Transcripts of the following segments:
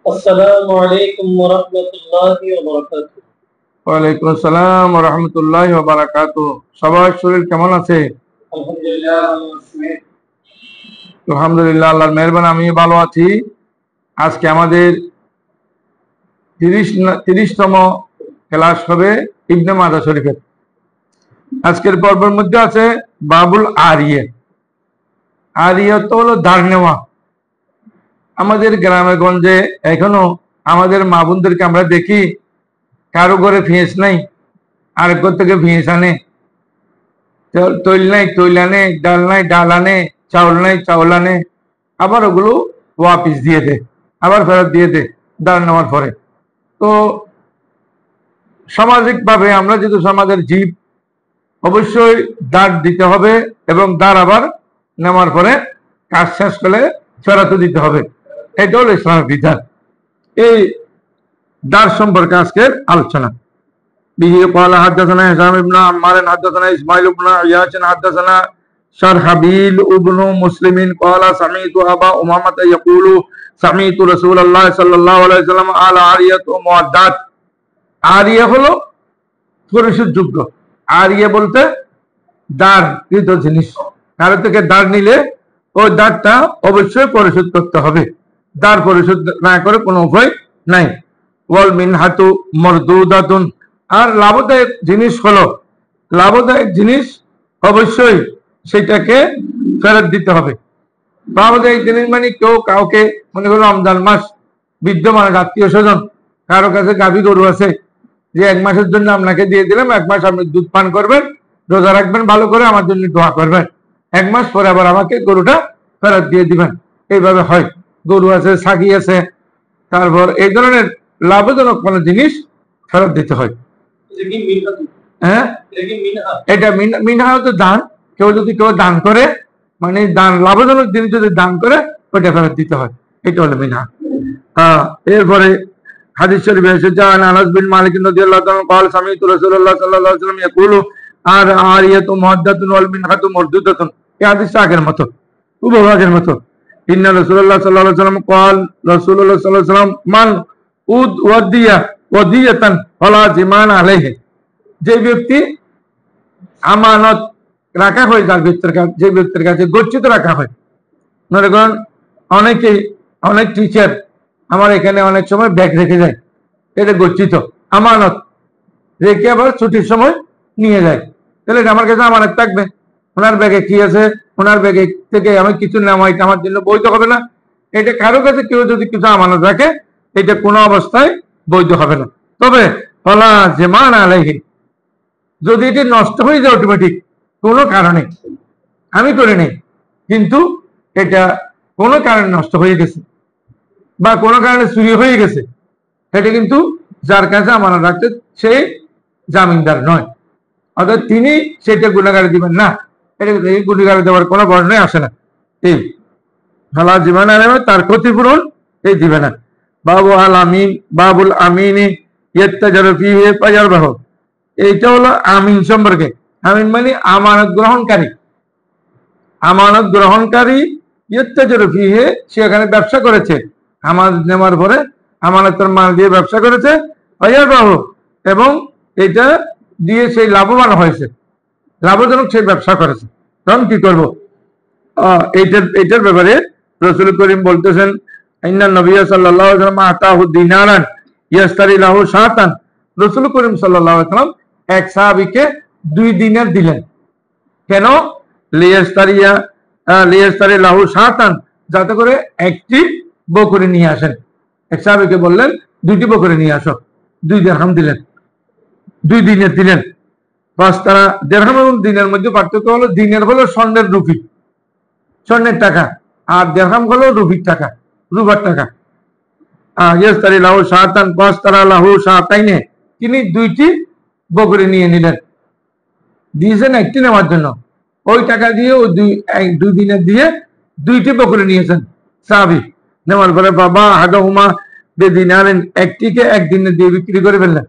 আসসালামু আলাইকুম ওয়া রাহমাতুল্লাহি ওয়া বারাকাতুহু। ওয়ালাইকুম আসসালাম ওয়া রাহমাতুল্লাহি ওয়া বারাকাতুহু। সবার শরীর কেমন আছে? আলহামদুলিল্লাহ ভালো আছি। আলহামদুলিল্লাহ, আল্লাহর মেহেরবানি আমি ভালো আছি। আজকে আমাদের 30তম ক্লাস হবে ইবনে মাজাহ শরীফের। আজকের পর্বের মধ্যে আছে বাবুল আরিয়ে। আরিয়ে তো হলো ধার নেওয়া। আমাদের গ্রামে গঞ্জে এখনো আমাদের মা বোনদেরকে আমরা দেখি কারো ঘরে ফিয়েস নাই, আরেক ঘর থেকে ফিয়েস আনে, তৈল নাই তৈল আনে, ডাল নাই ডাল আনে, চাউল নাই চাউল আনে, আবার ওগুলো ওয়াপিস দিয়ে দে, আবার ফেরত দিয়ে দে দাঁড় নেওয়ার পরে। তো সামাজিকভাবে আমরা যেহেতু সমাজের জীব, অবশ্যই দাঁড় দিতে হবে এবং দাঁড় আবার নেওয়ার পরে কাজ শেষ করলে ফেরত দিতে হবে। এটা হলো ইসলামের বিধান। এই দাঁড় সম্পর্কে আজকের আলোচনা। به قال حدثنا هشام بن عمار حدثنا اسماعيل بن عياش حدثنا شرحبيل بن مسلم قال سمعت ابا امامه يقول سمعت رسول الله صلى الله عليه وسلم على عاريه مؤدات। আরিয়া হলো পরিশোধযোগ্য। আরিয়া বলতে দাঁড়কৃত জিনিস, কারো থেকে দাঁড় নিলে ওই দাঁড়টা অবশ্যই পরিশোধ করতে হবে। দাঁড় পরিশোধ না করে কোনো উপায় নাই। ওয়াল মিনহাতু মারদুদাতুন, আর লাভদায়ক জিনিস হলো, লাভদায়ক জিনিস অবশ্যই সেটাকে ফেরত দিতে হবে। লাভদায়ক জিনিস মানে কেউ কাউকে, মনে করো রমজান মাস, বিদ্যমান আত্মীয় স্বজন কারো কাছে গাভী গরু আছে, যে 1 মাসের জন্য আপনাকে দিয়ে দিলাম, 1 মাস আপনি দুধ পান করবেন, রোজা রাখবেন, ভালো করে আমার জন্য দোয়া করবেন, 1 মাস পরে আবার আমাকে গরুটা ফেরত দিয়ে দিবেন। এইভাবে হয়। গরু আছে, ছাগি আছে, তারপর এই ধরনের লাভজনক কোনো জিনিস ফেরত দিতে হয়। হ্যাঁ, এটা মিনহা তো দান। কেউ যদি কেউ দান করে, মানে দান লাভজনক জিনিস যদি দান করে, ওটা ফেরত দিতে হয়। এটা হলো মিনহা। এরপরে হাদিস শরীফে এসেছে আনাস বিন মালিক রাদিয়াল্লাহু তাআলা قال سمعت رسول الله صلى الله عليه وسلم يقول আরিয়াতু মুআদ্দাতুন ওয়াল মিনহাতু মারদুদাতুন। এই হাদিসটা আগের মতো, হুবহু আগের মতো। ইন্না রাসূলুল্লাহ সাল্লাল্লাহু আলাইহি ওয়াসাল্লাম قال রাসূলুল্লাহ সাল্লাল্লাহু আলাইহি ওয়াসাল্লাম মান ওয়াদিয়া ওয়াদিয়াতান ফালা জিমান আলাইহি। যে ব্যক্তি আমানত রাখা হয়, যার ব্যক্তির কাছে, যে ব্যক্তির কাছে গচ্ছিত রাখা হয়, মনে করেন অনেক টিচার আমার এখানে অনেক সময় ব্যাগ রেখে যায়, এটা গচ্ছিত আমানত, রেখে আবার ছুটির সময় নিয়ে যায়, তাহলে এটা আমার কাছে আমানত থাকবে। ওনার ব্যাগে কি আছে, ওনার ব্যাগে থেকে আমি কিছু নেওয়াই আমার জন্য বৈধ হবে না। এটা কারো কাছে কেউ যদি কিছু আমানত রাখে, এটা কোনো অবস্থায় বৈধ হবে না। তবে ফলা জিমান আলাইহি, যদি এটি নষ্ট হয়ে যায় অটোমেটিক কোনো কারণে, আমি করে নেই কিন্তু এটা কোনো কারণে নষ্ট হয়ে গেছে বা কোনো কারণে চুরি হয়ে গেছে, এটা কিন্তু যার কাছে আমানত রাখতে সে জামিনদার নয়, অর্থাৎ তিনি সেটা গুণাগারে দিবেন না। এটা গুণাগারে দেওয়ার কোনো বর্ণনায় আসে না। এই ফালা জিমান আলাইহি, তার ক্ষতিপূরণ এই দিবে না। বাবুল আমিনি ইয়াত্তাজারু ফিহি ফায়ারবাহু। এইটা হলো আমিন সম্পর্কে। আমিন মানে আমানত গ্রহণকারী। আমানত গ্রহণকারী ইয়াত্তাজারু ফিহি, সে এখানে ব্যবসা করেছে, আমানত নেওয়ার পরে আমানতের মাল দিয়ে ব্যবসা করেছে, ফায়ারবাহু, এবং এটা দিয়ে সেই লাভবান হয়েছে, লাভজনক সেই ব্যবসা করেছে। তখন কি করবো? এইটার ব্যাপারে রাসূল করিম বলতেছেন ইন্নান নবী সাল্লাল্লাহু আলাইহি ওয়াসাল্লাম আতাহু দিনারান ইয়াশতারি লাহু শাতান। রাসূল করিম সাল্লাল্লাহু আলাইহি ওয়াসাল্লাম এক সাহাবীকে 2 দিনার দিলেন। কেন? লিয়াশতারি লাহু শাতান, যাতে করে একটি বকরি নিয়ে আসেন। এক সাহাবীকে বললেন 2টি বকরি নিয়ে আসো, 2 দিরহাম দিলেন, 2 দিনার দিলেন। বাস তারা দিরহাম এবং দিনের মধ্যে পার্থক্য হলো, দিনের হলো স্বর্ণের রুপি, স্বর্ণের টাকা, আর দিরহাম হলো রুপির টাকা, রুপার টাকা। ইয়াশতারি লাহু শাতান ফাশতারা লাহু শাতাইনে, তিনি 2টি বকরি নিয়ে নিলেন, দিয়েছেন একটি নেওয়ার জন্য। ওই টাকা দিয়ে ও 2 দিনের দিয়ে 2টি বকরি নিয়েছেন সাহাবী। নেওয়ার পরে বাবা আহাদুহুমা বিদিনারিন, একটিকে 1 দিনে দিয়ে বিক্রি করে ফেললেন।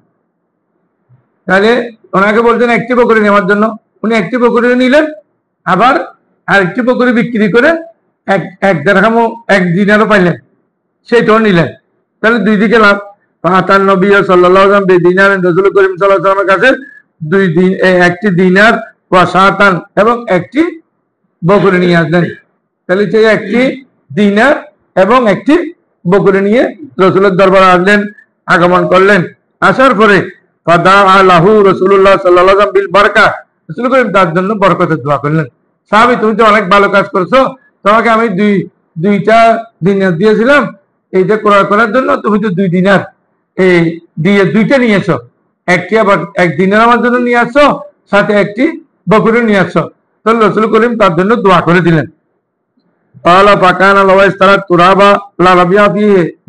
তাহলে ওনাকে বলছেন একটি বকরি নেওয়ার জন্য, উনি একটি বকরি নিলেন, আবার আরেকটি বকরি বিক্রি করে 1 দিরহামও 1 দিনারও পাইলেন, সেইটাও নিলেন। তাহলে দুই দিকে লাভ। ফাতান নবী সাল্লাল্লাহু আলাইহি ওয়াসাল্লাম বিদিনার, রাসূল করিম সাল্লাল্লাহু আলাইহি ওয়াসাল্লামের কাছে দুই দিন, একটি দিনার ওয়া শাতান এবং একটি বকরি নিয়ে আসলেন। তাহলে সেই একটি দিনার এবং একটি বকরি নিয়ে রাসূলের দরবারে আসলেন, আগমন করলেন। আসার পরে ফাদা আলাহু রাসূলুল্লাহ সাল্লাল্লাহু আলাইহি ওয়াসাল্লাম বিল বারাকা, রাসূল করিম তার জন্য বরকতের দোয়া করলেন। সাহাবী, তুমি তো অনেক ভালো কাজ করছো, তোমাকে আমি দুইটা দিনার দিয়েছিলাম এইটা ক্রয় করার জন্য, তুমি তো দুই দিনার এই দিয়ে দুইটা নিয়েছো, একটি আবার এক দিনের আমার জন্য নিয়ে আসছো, সাথে একটি বকরি নিয়ে আসছো। তাহলে রাসূল করিম তার জন্য দোয়া করে দিলেন।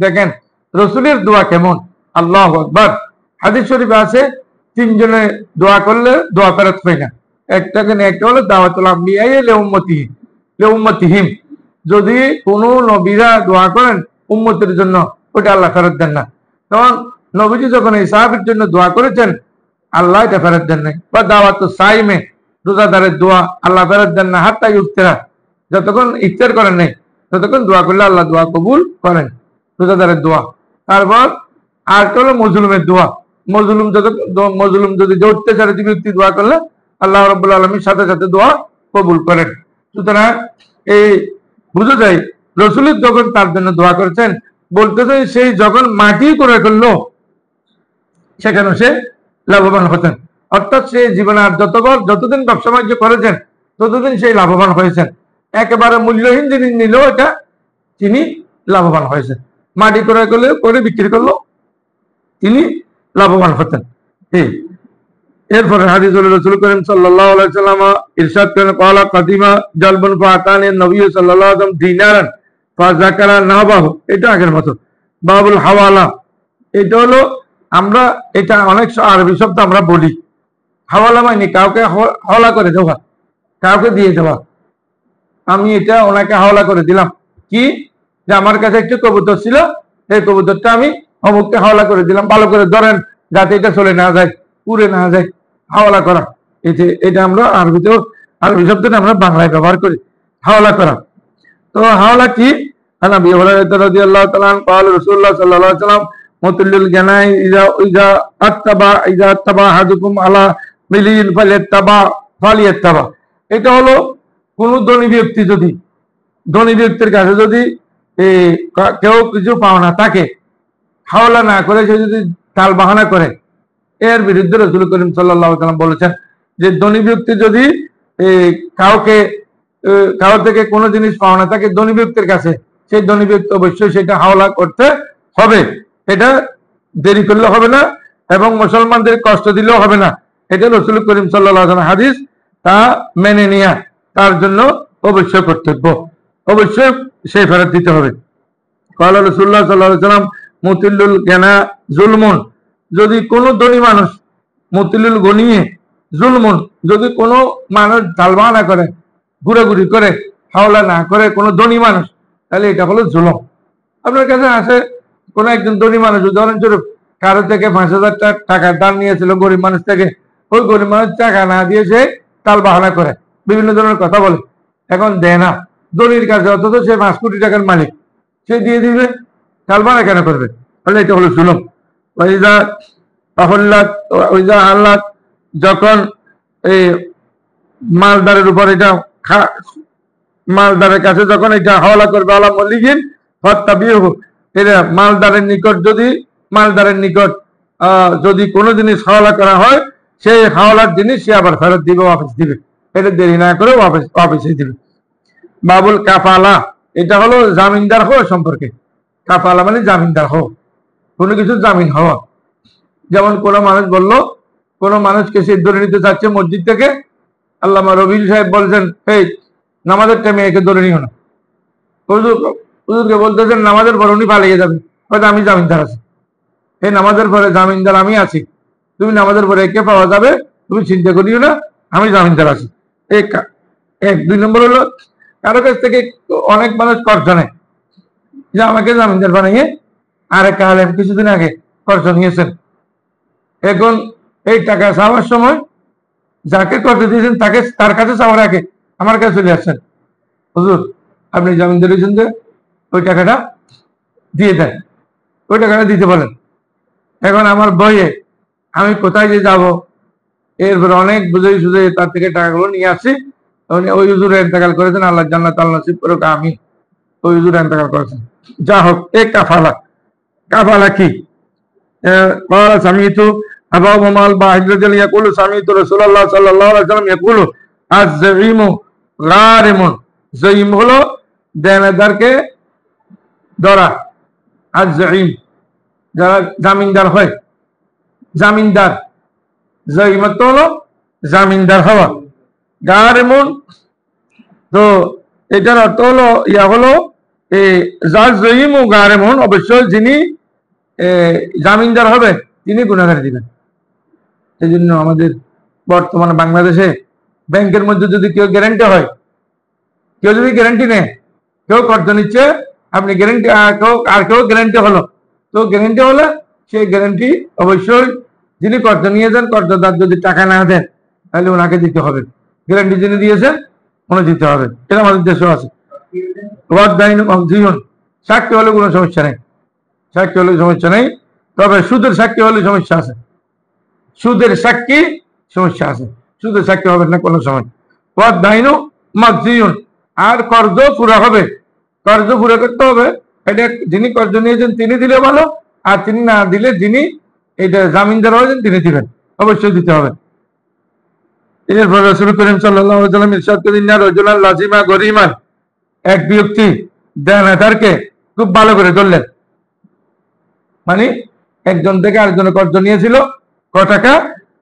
দেখেন রসুলের দোয়া কেমন, আল্লাহু আকবার। হাদিস শরীফে আছে তিনজনে দোয়া করলে দোয়া ফেরত হয় না। একটা হলো দাওয়াতুল আম্বিয়া লিউম্মতিহিম, যদি কোনো নবীরা দোয়া করেন উম্মতের জন্য, ওটা আল্লাহ ফেরত দেন না। তখন নবীজি যখন এই সাহাবীর জন্য দোয়া করেছেন, আল্লাহ এটা ফেরত দেন নাই। বা দাওয়াতুস সাইমে, রোজাদারের দোয়া আল্লাহ ফেরত দেন না। হাত্তা ইফতারা, যতক্ষণ ইফতার করেন নাই ততক্ষণ দোয়া করলে আল্লাহ দোয়া কবুল করেন, রোজাদারের দোয়া। তারপর আর হলো মজলুমের দোয়া, মজলুম যদি অত্যাচারিত ব্যক্তি দোয়া করলে আল্লাহ রাব্বুল আলামিন সাথে সাথে দোয়া কবুল করেন। সুতরাং এই বুঝা যায় রসুলের যখন তার জন্য দোয়া করেছেন, বলতেছে সেই যখন মাটি করে করলো সেখানে সে লাভবান হতেন। অর্থাৎ সে জীবনে আর যতদিন ব্যবসা বাণিজ্য করেছেন ততদিন সেই লাভবান হয়েছেন। একেবারে মূল্যহীন জিনিস নিলেও এটা তিনি লাভবান হয়েছেন। মাটি ক্রয় করলে করে বিক্রি করলো তিনি লাভবান হতেন। এরপরে হাদিস হলো রাসূল করিম সাল্লাল্লাহু আলাইহি ওয়াসাল্লাম ইরশাদ করেন, ক্বালা কাদিমা জালবুন ফাতানি নবী সাল্লাল্লাহু আলাইহি ওয়াসাল্লাম দিনারান ফাযাকারা নাবাহু। এটা আগের মতো। বাবুল হাওয়ালা, এটা হলো আমরা এটা অনেক আরবি শব্দ আমরা বলি। হাওয়ালা মানে কাউকে হাওলা করে দেওয়া, কাউকে দিয়ে দেওয়া। আমি এটা ওনাকে হাওলা করে দিলাম, কি যে আমার কাছে একটু কবুতর ছিল, এই কবুতরটা আমি অমুককে হাওলা করে দিলাম, ভালো করে ধরেন যাতে এটা চলে না যায়, উড়ে না যায়, হাওলা করা। এটা আমরা আরবিতেও, আরবি শব্দটা আমরা বাংলায় ব্যবহার করি, হাওলা করা। তো হাওলা কি? নবী রাদিয়াল্লাহু তাআলা قال রাসূলুল্লাহ সাল্লাল্লাহু আলাইহি ওয়াসাল্লাম মুতুল্লিল জানাই ইজা আত্তাবা আহাদুকুম আলা মিলিন ফালিয়াত্তাবা। এটা হলো কোন ধনী ব্যক্তির কাছে যদি কেউ কিছু পাওনা তাকে হাওলা না করে সে যদি টাল বাহানা করে, এর বিরুদ্ধে রাসূল করিম সাল্লাল্লাহু আলাইহি ওয়াসাল্লাম বলেছেন যে ধনী ব্যক্তি যদি কারো থেকে কোনো জিনিস পাওনা থাকে ধনী ব্যক্তির কাছে, সেই ধনী ব্যক্তি অবশ্যই সেটা হাওলা করতে হবে। এটা দেরি করলে হবে না এবং মুসলমানদের কষ্ট দিলেও হবে না। এটা রাসূল করিম সাল্লাল্লাহু আলাইহি ওয়াসাল্লাম হাদিস, তা মেনে নেওয়া তার জন্য অবশ্যই কর্তব্য, অবশ্যই সে ফেরত দিতে হবে। ক্বালা রাসূলুল্লাহ সাল্লাল্লাহু আলাইহি ওয়াসাল্লাম মুতিল্লুল গানা জুলমুন, যদি কোনো ধনী মানুষ, মুতিল্লুল গনিয়ে জুলমুন, যদি কোনো মানুষ ঢালবাহানা করে, ঘুরাঘুরি করে, হাওলা না করে কোনো ধনী মানুষ, তাহলে এটা হলো জুলম। আপনার কাছে আছে কোনো একজন ধনী মানুষ, উদাহরণস্বরূপ কারো থেকে 5,000 টাকা দান নিয়েছিল গরিব মানুষ থেকে, ওই গরিব মানুষ টাকা না দিয়ে সে টাল বাহানা করে, বিভিন্ন ধরনের কথা বলে, এখন দেয় না ধনীর কাছে, অথচ সে 5 কোটি টাকার মালিক, সে দিয়ে দিবে, টাল বাহানা কেন করবে? তাহলে এটা হলো জুলম। যখন এই মালদারের উপর এটা মালদারের কাছে যখন এটা হাওলা করবে আলা মল্লিকিন ফাত্তাবিহু, এটা মালদারের নিকট যদি কোনো জিনিস হাওলা করা হয়, সেই হাওলার জিনিস সে আবার ফেরত দিবে, ওয়াপস দিবে, এটা দেরি না করে ওয়াপসে দিবে। বাবুল কাফালা, এটা হলো জামিনদার হওয়া সম্পর্কে। কাফালা মানে জামিনদার হওয়া, কোনো কিছু জামিন হওয়া। যেমন কোনো মানুষ বললো, কোনো মানুষকে সে ধরে নিতে চাচ্ছে মসজিদ থেকে, আল্লামা রবিল সাহেব বলছেন এই নামাজের টাইমে একে ধরে নিও না, হুজুরকে বলতেছেন নামাজের পর উনি পালিয়ে যাবেন, হয়তো আমি জামিনদার আছি, এই নামাজের পরে জামিনদার আমি আছি, তুমি নামাজের পরে একে পাওয়া যাবে, তুমি চিন্তা করিও না, আমি জামিনদার আছি। এক 2 নম্বর হলো কারো কাছ থেকে অনেক মানুষ কর্জ নেয়, যে আমাকে জামিনদার বানিয়ে আরেক আলেম কিছুদিন আগে কর্জ নিয়েছেন, এখন এই টাকা চাওয়ার সময় যাকে কর্জ দিয়েছেন তার কাছে চাওয়ার আগে আমার কাছে চলে আসছেন, হুজুর আপনি জামিনদার হয়েছেন যে ওই টাকাটা দিয়ে দেন। ওই টাকাটা দিতে বলেন। এখন আমার বইয়ে আমি কোথায় যে যাব, এরপরে অনেক বুঝাই সুঝে তার থেকে টাকাগুলো নিয়ে আসি। ওই হুজুরে ইন্তেকাল করেছেন, আল্লাহ জান্নাত আল্লাহ নসিব করুক, আমি ওই হুজুরে ইন্তেকাল করেছেন। যা হোক, এ কাফালা। কাফালা কি? قال سمعت أبا أمامة الباهلي يقول سمعت رسول الله صلى الله عليه وسلم يقول الزعيم غارم। জঈম হলো দেনাদারকে ধরা। আর জঈম যারা জামিনদার হয়, জামিনদার। জঈমত হলো জামিনদার হওয়া। গারিমুন, তো এটার অর্থ হলো হলো যার জঈম ও গারিমুন, অবশ্যই যিনি জামিনদার হবে তিনি গুনাহগার দিবেন। এই জন্য আমাদের বর্তমানে বাংলাদেশে ব্যাংকের মধ্যে যদি কেউ গ্যারান্টি হয়, কেউ যদি গ্যারান্টি নেয়, কেউ কর্জ নিচ্ছে, আপনি গ্যারান্টি আর কেউ গ্যারান্টি হলো, তো গ্যারান্টি হলে সেই গ্যারান্টি অবশ্যই যিনি কর্জ নিয়েছেন, কর্জদার যদি টাকা না দেন তাহলে ওনাকে দিতে হবে। গ্যারান্টি যিনি দিয়েছেন ওনাকে দিতে হবে। এটা আমাদের দেশেও আছে। সাক্ষী হলে কোনো সমস্যা নেই, সাক্ষী হলে সমস্যা নেই। তবে সুদের সাক্ষী হলে সমস্যা আছে। সুদের সাক্ষী সমস্যা আছে, সুদের সাক্ষী হবে না কোনো সময়। আর কর্জ পুরা হবে, কর্জ পুরা করতে হবে। এটা যিনি কর্জ নিয়েছেন তিনি দিলে ভালো, আর তিনি না দিলে যিনি এটা জামিনদার হয়েছেন তিনি দিবেন, অবশ্যই দিতে হবে। এরপর রাসূল করিম সাল্লাল্লাহু আলাইহি ওয়াসাল্লাম ইরশাদ করেন, ইন্না রাজুলান লাজিমা গরিমান, এক ব্যক্তি দেনাদারকে খুব ভালো করে ধরলেন। মানে একজন থেকে আরেকজনের কর্জ নিয়েছিল ক টাকা,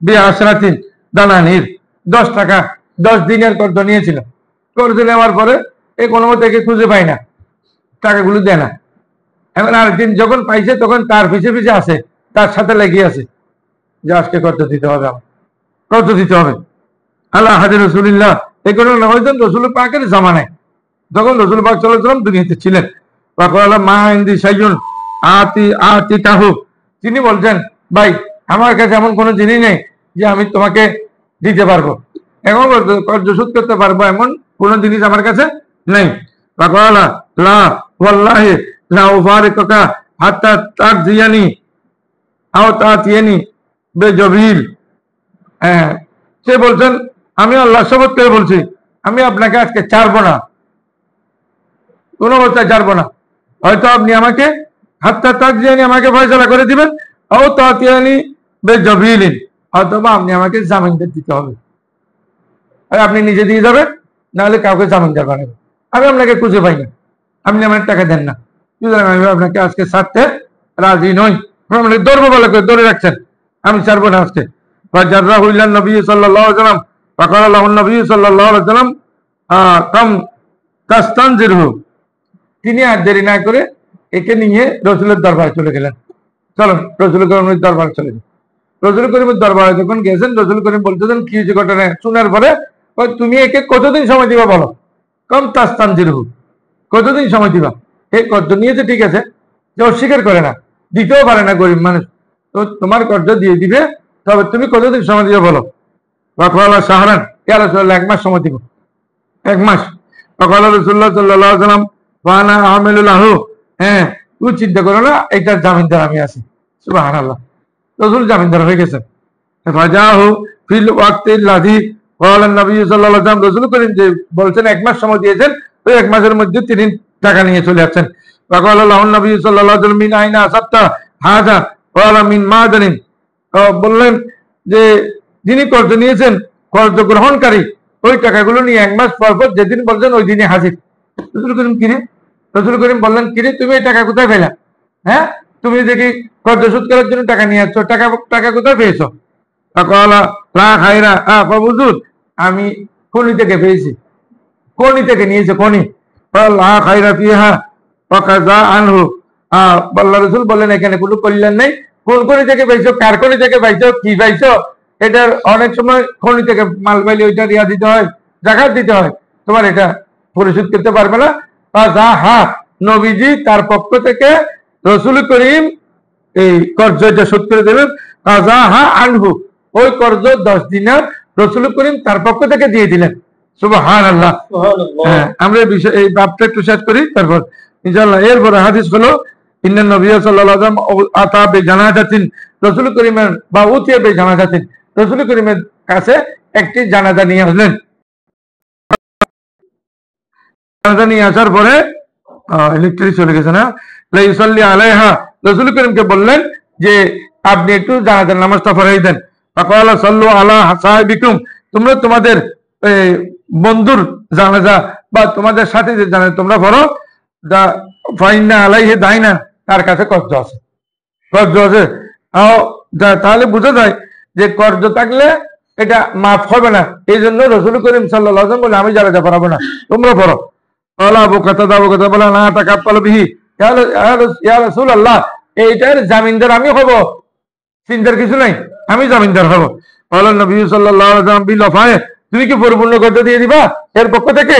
বিআশরাতিন দানানির, 10 টাকা, 10 দিনের কর্জ নিয়েছিল। কর্জ নেওয়ার পরে এই কোনো মতে খুঁজে পায় না, টাকাগুলো দেয় না। এখন আরেকদিন যখন পাইছে তখন তার পিছে পিছে আসে, তার সাথে লেগে আছে যে আজকে কর্জ দিতে হবে, আমার কর্জ দিতে হবে। আল্লাহ হাদির রসুলিল্লাহ, এই ঘটনা হয়েছেন রসুল পাকের জামানায়, যখন রসুল পাক সাল্লাল্লাহু আলাইহি ওয়াসাল্লাম দুনিয়াতে ছিলেন। মা ইনদি শাইউন আতি কাহু, তিনি বলছেন ভাই আমার কাছে এমন কোনো জিনিস নেই যে আমি তোমাকে দিতে পারবো, এখন কর্জ শোধ করতে পারবো এমন কোনো জিনিস আমার কাছে নেই। লা ওয়াল্লাহি লা উফারিকুকা হাত্তা তাজিয়ানি আও তাতিয়ানি বেজবিল। সে বলছেন আমি আল্লাহ শপথ করে বলছি আমি আপনাকে আজকে ছাড়বো না, কোনো অবস্থায় ছাড়বো না। হয়তো আপনি আমাকে হাত্তা তাজিয়ানি, আমাকে ফয়সালা করে দিবেন, আও তাতিয়ানি বেজবিলিন, অথবা আপনি আমাকে জামিনদার দিতে হবে। আপনি নিজে দিয়ে যাবেন, নাহলে কাউকে জামিনদার বানাবেন। আমি আপনাকে খুঁজে পাই না, আপনি আমার টাকা দেন না, সুতরাং আমি আপনাকে আজকে ছাড়তে রাজি নই। ধরবো বলে করে ধরে রাখছেন, আমি ছাড়বো না আজকে। নবী সাল্লাল্লাহু আলাইহি ওয়াসাল্লাম ফাকাল লাহু নবী সাল্লাল্লাহু আলাইহি ওয়াসাল্লাম কাম তাস্তানজিরহু, তিনি আর দেরি না করে একে নিয়ে রাসূলের দরবারে চলে গেলেন। চলো রাসূল করিমের দরবারে চলে গেলেন। রাসূল করিমের দরবারে যখন গেছেন, রাসূল করিম বলতেছেন কি হয়েছে ঘটনা শোনার পরে, তুমি একে কতদিন সময় দিবা বলো। কম তাস্তানজিরহু, কতদিন সময় দিবা? এই কর্জ নিয়েছে ঠিক আছে, যে অস্বীকার করে না, দিতেও পারে না গরিব মানুষ, তো তোমার কর্জ দিয়ে দিবে, তবে তুমি কতদিন সময় দিবে বলো। শাহরান, ইয়া রাসূলুল্লাহ 1 মাস সময় দিব, 1 মাস। রাসূলুল্লাহ সাল্লাল্লাহু আলাইহি ওয়াসাল্লাম ওয়ানা আমিলুল্লাহু, তুমি চিন্তা করো না, এটার জামিনদার আমি আছি। সুবহানাল্লাহ, রাসূল জামিনদার হয়ে গেছেন। ফাজাহু ফিল ওয়াক্তিল লাযী ক্বালা নবী সাল্লাল্লাহু আলাইহি ওয়াসাল্লাম, রাসূল করিম যে বলছেন 1 মাস সময় দিয়েছেন, ওই 1 মাসের মধ্যে তিনি টাকা নিয়ে চলে আসছেন। ফাকালা লাহু নবী সাল্লাল্লাহু আলাইহি ওয়াসাল্লাম মিন আইনা আসাবতা হাযা ওয়ালা মিন মাদানিন, বললেন যে যিনি কর্জ নিয়েছেন, কর্জ গ্রহণকারী ওই টাকাগুলো নিয়ে 1 মাস পর পর যেদিন বলছেন ওই দিনই হাজির। রাসূল করিম কিরে, রাসূল করিম বললেন কিরে তুমি এই টাকা কোথায় পেলা? তুমি দেখি কর্জ শোধ করার জন্য টাকা নিয়ে আসছো, টাকা কোথায় পেয়েছো? হুজুর আমি খনি থেকে পেয়েছি। খনি থেকে নিয়েছে, খনি। রাসূল বললেন এখানে কোনো কল্যাণ নেই। কোন খনি থেকে পাইছো, কার খনি থেকে পাইছো, কি পাইছো, এটার অনেক সময় খনি থেকে মাল পাইলে ওইটা রিয়া দিতে হয়, জাকাত দিতে হয়, তোমার এটা পরিশোধ করতে পারবে না। নবীজি তার পক্ষ থেকে রাসূল করিম এই কর্জটা শোধ করে দেবেন। আনহু, ওই কর্জ 10 দিনার রাসূল করিম তার পক্ষ থেকে দিয়ে দিলেন। সুবহানাল্লাহ। আমরা এই বাবটা একটু শেষ করি, তারপর ইনশাআল্লাহ। এরপর হাদিস হলো ইন্নান নবী সাল্লাল্লাহু আলাইহি ওয়াসাল্লাম আতা বিজানাজাতিন, রাসূল করিমের বা উতিয়া বিজানাজাতিন, রাসূল করিমের কাছে একটি জানাজা নিয়ে আসলেন। জানাজা নিয়ে আসার পরে ইলেকট্রিক চলে গেছে না, লা ইউসাল্লি আলাইহা, রাসূল করিমকে বললেন যে আপনি একটু জানাজার নামাজটা পড়াই দেন। ফাকালা সাল্লু আলা সাহিবিকুম, তোমরা তোমাদের বন্ধুর জানাজা বা তোমাদের সাথে যে জানাজা তোমরা পড়ো, ফাইন্না আলাইহি দাইনা, তার কাছে কর্জ আছে, কর্জ আছে। তাহলে বোঝা যায় যে কর্জ থাকলে এটা মাফ হবে না। এই জন্য রাসূল করিম সাল্লাল্লাহু আলাইহি ওয়াসাল্লাম বলে আমি জানাজা পড়াবো না, তোমরা পড়ো। আবু কাতাদা বলে না তাকাব্বালু বিহি, ইয়া রাসূলুল্লাহ, এইটার জামিনদার আমি হব, চিন্তার কিছু নাই, আমি জামিনদার হব। আল্লাহ নবী সাল্লাল্লাহু আলাইহি ওয়াসাল্লাম বিল ওয়াফায়ে, তুমি কি পরিপূর্ণ কর্জ দিয়ে দিবা এর পক্ষ থেকে?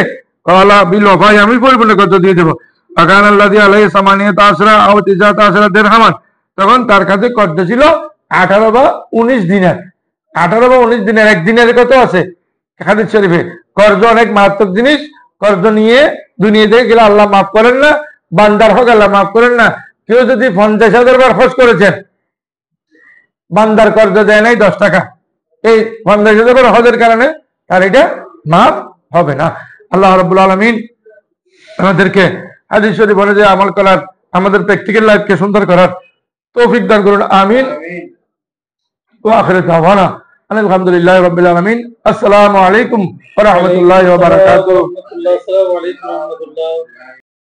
আল্লাহ বিল ওয়াফায়ে, আমি পরিপূর্ণ কর্জ দিয়ে দেব। ফাকান আল্লাযী আলাইহি সামানিয়াতা আশরা আও তিজাতা আশরা দিরহামান, তখন তার কাছে কর্জ ছিল 18 বা 19 দিনার। 18 বা 19 দিনের, এক দিনের কত আছে হাদিস শরীফে। কর্জ অনেক মারাত্মক জিনিস, কর্জ নিয়ে দুনিয়া থেকে গেলে আল্লাহ মাফ করেন না, বান্দার হক আল্লাহ মাফ করেন না। কেউ যদি 50,000 বার হজ করেছেন, বান্দার কর্জ দেয় নাই 10 টাকা, এই 50,000 বার হজের কারণে তার এটা মাফ হবে না। আল্লাহ রাব্বুল আলামিন আমাদেরকে হাদিস শরীফ অনুযায়ী আমল করার, আমাদের প্র্যাকটিক্যাল লাইফকে সুন্দর করার তৌফিক দান করুন, আমিন। ওয়া আখিরু দাওয়ানা আলহামদুলিল্লাহি রাব্বিল আলামিন। আসসালামু আলাইকুম ওয়া রাহমাতুল্লাহি ওয়া বারাকাতুহু। আসসালামু আলাইকুম ওয়া রাহমাতুল্লাহ।